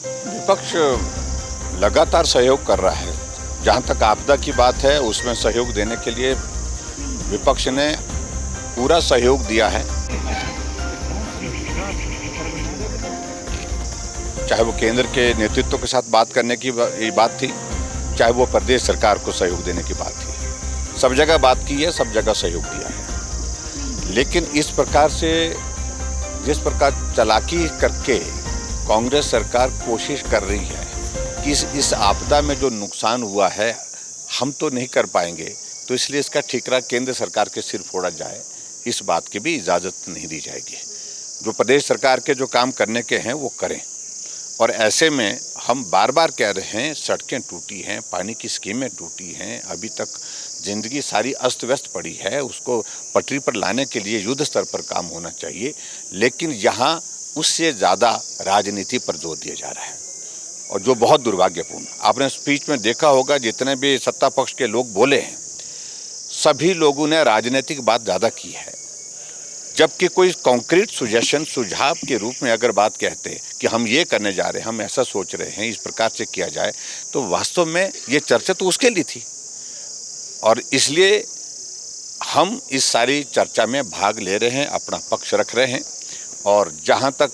विपक्ष लगातार सहयोग कर रहा है। जहां तक आपदा की बात है, उसमें सहयोग देने के लिए विपक्ष ने पूरा सहयोग दिया है। चाहे वो केंद्र के नेतृत्व के साथ बात करने की बात थी, चाहे वो प्रदेश सरकार को सहयोग देने की बात थी, सब जगह बात की है, सब जगह सहयोग दिया है। लेकिन इस प्रकार से जिस प्रकार चालाकी करके कांग्रेस सरकार कोशिश कर रही है कि इस आपदा में जो नुकसान हुआ है हम तो नहीं कर पाएंगे, तो इसलिए इसका ठिकरा केंद्र सरकार के सिर फोड़ा जाए, इस बात की भी इजाज़त नहीं दी जाएगी। जो प्रदेश सरकार के जो काम करने के हैं वो करें। और ऐसे में हम बार बार कह रहे हैं, सड़कें टूटी हैं, पानी की स्कीमें टूटी हैं, अभी तक ज़िंदगी सारी अस्त व्यस्त पड़ी है, उसको पटरी पर लाने के लिए युद्ध स्तर पर काम होना चाहिए। लेकिन यहाँ उससे ज़्यादा राजनीति पर जोर दिया जा रहा है, और जो बहुत दुर्भाग्यपूर्ण। आपने स्पीच में देखा होगा, जितने भी सत्ता पक्ष के लोग बोले हैं, सभी लोगों ने राजनीतिक बात ज़्यादा की है, जबकि कोई कॉन्क्रीट सुजेशन, सुझाव के रूप में अगर बात कहते कि हम ये करने जा रहे हैं, हम ऐसा सोच रहे हैं, इस प्रकार से किया जाए, तो वास्तव में ये चर्चा तो उसके लिए थी। और इसलिए हम इस सारी चर्चा में भाग ले रहे हैं, अपना पक्ष रख रहे हैं, और जहां तक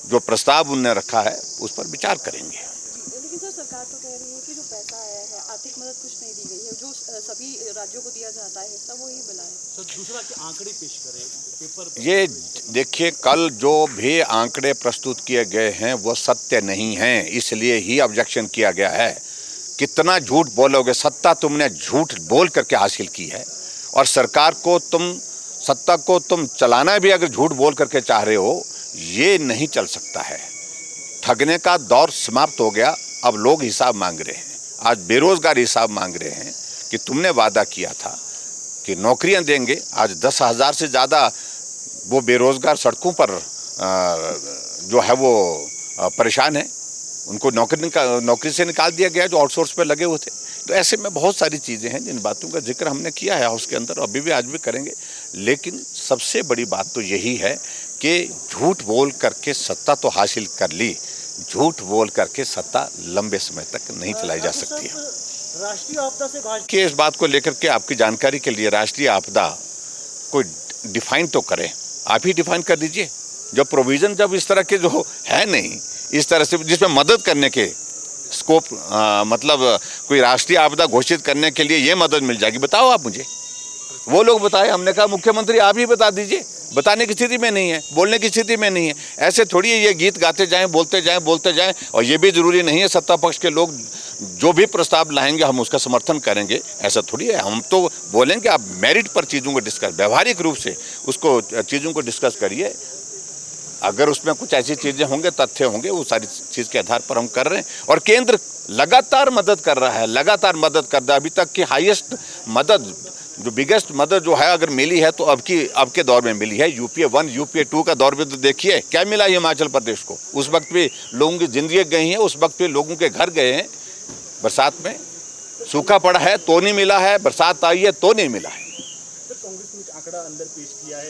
जो प्रस्ताव उन्होंने रखा है उस पर विचार करेंगे। लेकिन सर, सरकार तो कह रही है कि जो पैसा आया है, आर्थिक मदद कुछ नहीं दी गई है, जो सभी राज्यों को दिया जाता है सब वही मिला है। सर, दूसरा कि आंकड़े पेश करें पेपर। ये देखिए, कल जो भी आंकड़े प्रस्तुत किए गए हैं वो सत्य नहीं हैं, इसलिए ही ऑब्जेक्शन किया गया है। कितना झूठ बोलोगे? सत्ता तुमने झूठ बोल करके हासिल की है, और सरकार को सत्ता को तुम चलाना भी अगर झूठ बोल करके चाह रहे हो, ये नहीं चल सकता है। ठगने का दौर समाप्त हो गया, अब लोग हिसाब मांग रहे हैं। आज बेरोजगार हिसाब मांग रहे हैं कि तुमने वादा किया था कि नौकरियां देंगे, आज 10,000 से ज़्यादा वो बेरोजगार सड़कों पर जो है वो परेशान है, उनको नौकरी से निकाल दिया गया, जो आउटसोर्स पे लगे हुए थे। तो ऐसे में बहुत सारी चीज़ें हैं जिन बातों का जिक्र हमने किया है हाउस के अंदर, अभी भी आज भी करेंगे। लेकिन सबसे बड़ी बात तो यही है कि झूठ बोल करके सत्ता तो हासिल कर ली, झूठ बोल करके सत्ता लंबे समय तक नहीं चलाई जा सकती है। राष्ट्रीय आपदा से कि इस बात को लेकर के आपकी जानकारी के लिए, राष्ट्रीय आपदा कोई डिफाइन तो करे, आप ही डिफाइन कर दीजिए। जब प्रोविज़न जब इस तरह के जो है नहीं, इस तरह से जिसमें मदद करने के स्कोप, मतलब कोई राष्ट्रीय आपदा घोषित करने के लिए ये मदद मिल जाएगी, बताओ आप मुझे। वो लोग बताए, हमने कहा मुख्यमंत्री आप ही बता दीजिए। बताने की स्थिति में नहीं है, बोलने की स्थिति में नहीं है। ऐसे थोड़ी ये गीत गाते जाएं, बोलते जाएं। और ये भी जरूरी नहीं है सत्ता पक्ष के लोग जो भी प्रस्ताव लाएंगे हम उसका समर्थन करेंगे, ऐसा थोड़ी है। हम तो बोलेंगे आप मेरिट पर चीज़ों को डिस्कस, व्यवहारिक रूप से उसको चीज़ों को डिस्कस करिए। अगर उसमें कुछ ऐसी चीज़ें होंगे, तथ्य होंगे, वो सारी चीज़ के आधार पर हम कर रहे हैं। और केंद्र लगातार मदद कर रहा है, लगातार मदद कर रहा है। अभी तक की हाईएस्ट मदद, जो बिगेस्ट मदद जो है अगर मिली है तो अब के दौर में मिली है। यूपीए 1, यूपीए 2 का दौर में तो देखिए क्या मिला हिमाचल प्रदेश को। उस वक्त भी लोगों की जिंदगी गई है, उस वक्त भी लोगों के घर गए हैं। बरसात में सूखा पड़ा है तो नहीं मिला है, बरसात आई है तो नहीं मिला है। कांग्रेस ने आंकड़ा अंदर पेश किया है।